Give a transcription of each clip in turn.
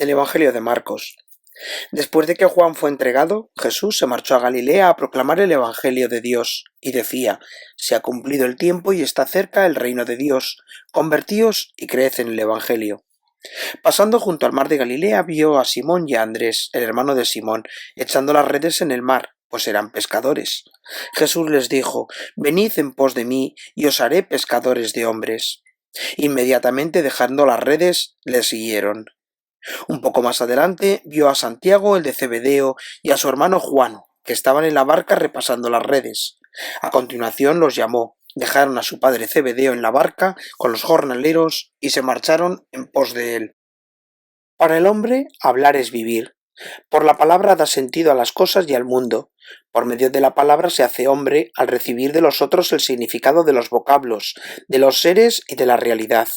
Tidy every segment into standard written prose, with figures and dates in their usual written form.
Del Evangelio de Marcos. Después de que Juan fue entregado, Jesús se marchó a Galilea a proclamar el Evangelio de Dios, y decía: Se ha cumplido el tiempo y está cerca el reino de Dios. Convertíos y creed en el Evangelio. Pasando junto al mar de Galilea, vio a Simón y a Andrés, el hermano de Simón, echando las redes en el mar, pues eran pescadores. Jesús les dijo: Venid en pos de mí, y os haré pescadores de hombres. Inmediatamente, dejando las redes, le siguieron. Un poco más adelante vio a Santiago, el de Zebedeo, y a su hermano Juan, que estaban en la barca repasando las redes. A continuación los llamó, dejaron a su padre Zebedeo en la barca con los jornaleros y se marcharon en pos de él. Para el hombre, hablar es vivir. Por la palabra da sentido a las cosas y al mundo. Por medio de la palabra se hace hombre al recibir de los otros el significado de los vocablos, de los seres y de la realidad.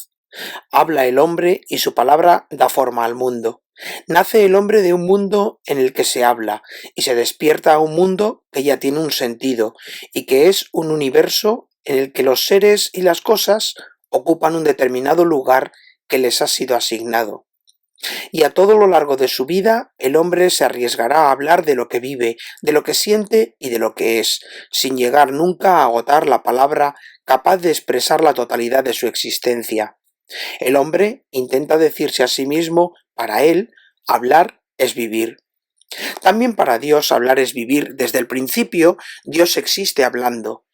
Habla el hombre y su palabra da forma al mundo. Nace el hombre de un mundo en el que se habla y se despierta a un mundo que ya tiene un sentido y que es un universo en el que los seres y las cosas ocupan un determinado lugar que les ha sido asignado. Y a todo lo largo de su vida el hombre se arriesgará a hablar de lo que vive, de lo que siente y de lo que es, sin llegar nunca a agotar la palabra capaz de expresar la totalidad de su existencia. El hombre intenta decirse a sí mismo: para él, hablar es vivir. También para Dios hablar es vivir. Desde el principio, Dios existe hablando.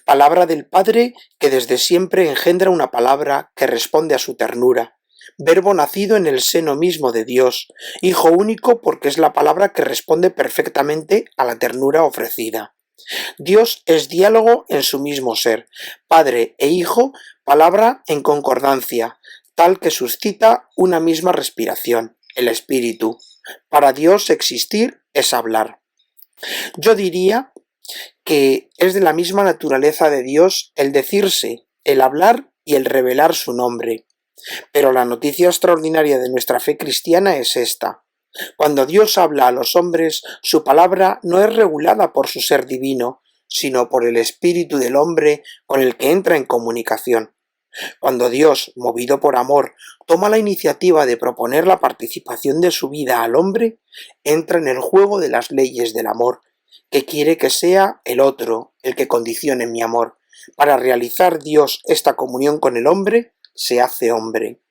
Palabra del Padre que desde siempre engendra una palabra que responde a su ternura. Verbo nacido en el seno mismo de Dios, Hijo único porque es la palabra que responde perfectamente a la ternura ofrecida. Dios es diálogo en su mismo ser, Padre e Hijo, palabra en concordancia, tal que suscita una misma respiración, el Espíritu. Para Dios existir es hablar. Yo diría que es de la misma naturaleza de Dios el decirse, el hablar y el revelar su nombre. Pero la noticia extraordinaria de nuestra fe cristiana es esta: cuando Dios habla a los hombres, su palabra no es regulada por su ser divino, sino por el espíritu del hombre con el que entra en comunicación. Cuando Dios, movido por amor, toma la iniciativa de proponer la participación de su vida al hombre, entra en el juego de las leyes del amor, que quiere que sea el otro el que condicione mi amor. Para realizar Dios esta comunión con el hombre, se hace hombre.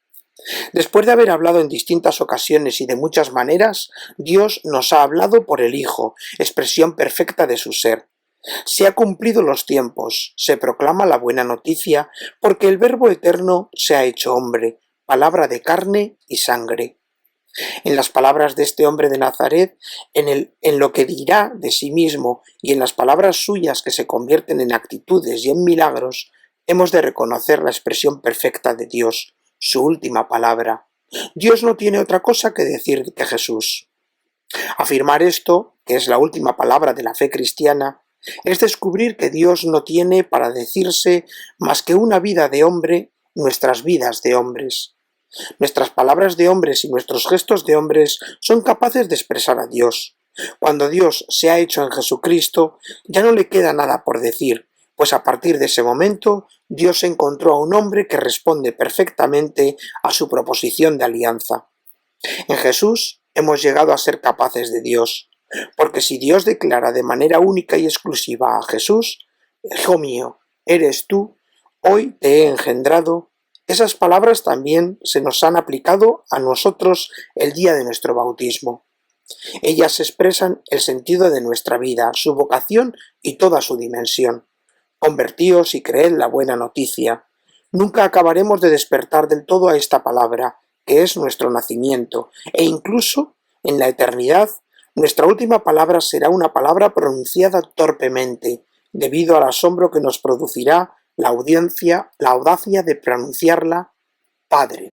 Después de haber hablado en distintas ocasiones y de muchas maneras, Dios nos ha hablado por el Hijo, expresión perfecta de su ser. Se ha cumplido los tiempos, se proclama la buena noticia, porque el Verbo eterno se ha hecho hombre, palabra de carne y sangre. En las palabras de este hombre de Nazaret, en lo que dirá de sí mismo y en las palabras suyas que se convierten en actitudes y en milagros, hemos de reconocer la expresión perfecta de Dios, su última palabra. Dios no tiene otra cosa que decir que Jesús. Afirmar esto, que es la última palabra de la fe cristiana, es descubrir que Dios no tiene para decirse más que una vida de hombre, nuestras vidas de hombres. Nuestras palabras de hombres y nuestros gestos de hombres son capaces de expresar a Dios. Cuando Dios se ha hecho en Jesucristo, ya no le queda nada por decir, pues a partir de ese momento Dios encontró a un hombre que responde perfectamente a su proposición de alianza. En Jesús hemos llegado a ser capaces de Dios, porque si Dios declara de manera única y exclusiva a Jesús: Hijo mío, eres tú, hoy te he engendrado, esas palabras también se nos han aplicado a nosotros el día de nuestro bautismo. Ellas expresan el sentido de nuestra vida, su vocación y toda su dimensión. Convertíos y creed la buena noticia. Nunca acabaremos de despertar del todo a esta palabra, que es nuestro nacimiento, e incluso en la eternidad nuestra última palabra será una palabra pronunciada torpemente, debido al asombro que nos producirá la audacia de pronunciarla: Padre.